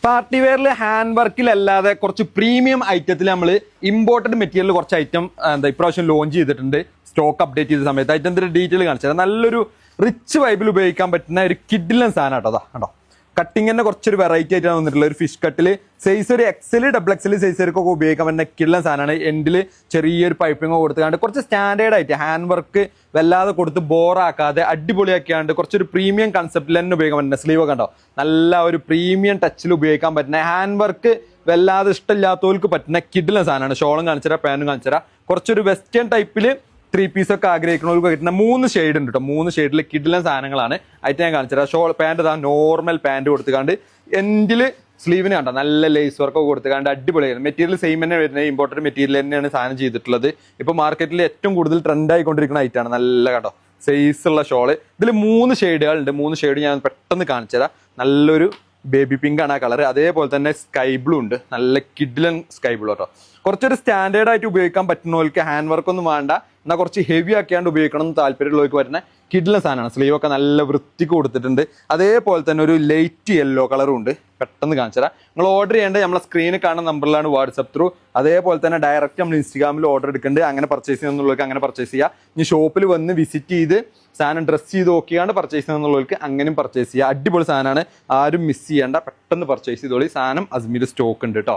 Party വെയറിൽ hand വർക്കിലല്ലാതെ കുറച്ച് premium ഐറ്റത്തിൽ നമ്മൾ imported material കുറച്ച് ഐറ്റം ഇപ്രാവശ്യം ലോഞ്ച് ചെയ്തിട്ടുണ്ട്. സ്റ്റോക്ക് അപ്ഡേറ്റ് ചെയ്ത സമയത്ത് ഐറ്റത്തിന്റെ ഡീറ്റെയിൽ കാണിച്ചത് നല്ലൊരു റിച്ച് വൈബിൽ ഉപയോഗിക്കാൻ പറ്റുന്ന ഒരു കിഡിലൻ സാധനം കേട്ടോ. അതാ കണ്ടോ, കട്ടിങ് തന്നെ കുറച്ചൊരു വെറൈറ്റി ആയിട്ടാണ് വന്നിട്ടുള്ളത്. ഒരു ഫിഷ് കട്ടിൽ സൈസ് ഒരു എക്സൽ ഡബിൾ എക്സൽ സൈസുകാർക്കൊക്കെ ഉപയോഗിക്കാൻ പറ്റുന്ന കിഡിലൻ സാധനമാണ്. എൻഡിൽ ചെറിയൊരു പൈപ്പിങ്ങോ കൊടുത്തുകൊണ്ട് കുറച്ച് സ്റ്റാൻഡേർഡ് ആയിട്ട് ഹാൻഡ് വർക്ക് വല്ലാതെ കൊടുത്ത് ബോറാക്കാതെ അടിപൊളിയാക്കിയാണ്ട് കുറച്ചൊരു പ്രീമിയം കൺസെപ്റ്റിൽ തന്നെ ഉപയോഗിക്കാൻ പറ്റുന്ന സ്ലീവ് കണ്ടോ, നല്ല ഒരു പ്രീമിയം ടച്ചിൽ ഉപയോഗിക്കാൻ പറ്റുന്ന ഹാൻഡ് വർക്ക് വല്ലാതെ ഇഷ്ടമില്ലാത്തവർക്ക് പറ്റുന്ന കിഡിലൻ സാധനമാണ്. ഷോളും കാണിച്ചുതരാം, പാൻറ്റും കാണിച്ചുതരാം. കുറച്ചൊരു വെസ്റ്റേൺ ടൈപ്പിൽ 3 പീസൊക്കെ ആഗ്രഹിക്കുന്നവർക്ക് കിട്ടുന്ന 3 ഷെയ്ഡ് ഉണ്ട് കേട്ടോ. 3 ഷെയ്ഡിൽ കിഡിലൻ സാധനങ്ങളാണ്. ആയിട്ട് ഞാൻ കാണിച്ചുതരാം. ഷോൾ പാൻറ് ഇതാ നോർമൽ പാൻറ് കൊടുത്തുകൊണ്ട് എൻഡിൽ സ്ലീവിന് കണ്ടോ നല്ല ലേസ് വർക്കൊക്കെ കൊടുത്തുകൊണ്ട് അടിപൊളിയാണ്. മെറ്റീരിയൽ സെയിം തന്നെ വരുന്നത്, ഇമ്പോർട്ടൻറ്റ് മെറ്റീരിയൽ തന്നെയാണ് സാധനം ചെയ്തിട്ടുള്ളത്. ഇപ്പോൾ മാർക്കറ്റിൽ ഏറ്റവും കൂടുതൽ ട്രെൻഡ് ആയിക്കൊണ്ടിരിക്കുന്ന ഐറ്റാണ്. നല്ല കണ്ടോ സൈസ് ഉള്ള ഷോള്. ഇതിൽ 3 ഷെയ്ഡുകളുണ്ട്. 3 ഷെയ്ഡ് ഞാൻ പെട്ടെന്ന് കാണിച്ചുതരാം. നല്ലൊരു ബേബി പിങ്ക് ആണ് ആ കളർ. അതേപോലെ തന്നെ സ്കൈ ബ്ലൂ ഉണ്ട്, നല്ല കിഡിലൻ സ്കൈ ബ്ലൂ കേട്ടോ. കുറച്ചൊരു സ്റ്റാൻഡേർഡ് ആയിട്ട് ഉപയോഗിക്കാൻ പറ്റുന്നവർക്ക് ഹാൻഡ് വർക്ക് ഒന്നും വേണ്ട, എന്നാൽ കുറച്ച് ഹെവി ആക്കിയാണ്ട് ഉപയോഗിക്കണം എന്ന് താല്പര്യമുള്ളവർക്ക് വരുന്ന കിഡിലൻ സാധനമാണ്. സ്ലീവ് ഒക്കെ നല്ല വൃത്തിക്ക് കൊടുത്തിട്ടുണ്ട്. അതേപോലെ തന്നെ ഒരു ലൈറ്റ് യെല്ലോ കളറും ഉണ്ട്. പെട്ടെന്ന് കാണിച്ചുതരാം. നിങ്ങൾ ഓർഡർ ചെയ്യേണ്ടത് നമ്മളെ സ്ക്രീനിൽ കാണുന്ന നമ്പറിലാണ്, വാട്സപ്പ് ത്രൂ. അതേപോലെ തന്നെ ഡയറക്റ്റ് നമ്മൾ ഇൻസ്റ്റാഗ്രാമിൽ ഓർഡർ എടുക്കുന്നുണ്ട്. അങ്ങനെ പർച്ചേസ് ചെയ്യുന്നുള്ളവർക്ക് അങ്ങനെ പർച്ചേസ് ചെയ്യുക. ഇനി ഷോപ്പിൽ വന്ന് വിസിറ്റ് ചെയ്ത് സാധനം ഡ്രസ് ചെയ്ത് നോക്കിയാണ്ട് പർച്ചേസ് ചെയ്യുന്നുള്ളവർക്ക് അങ്ങനെയും പർച്ചേസ് ചെയ്യുക. അടിപൊളി സാധനമാണ്, ആരും മിസ് ചെയ്യേണ്ട. പെട്ടെന്ന് പർച്ചേസ് ചെയ്തോളി. സാധനം അജ്മീർ സ്റ്റോക്ക് ഉണ്ട് കേട്ടോ.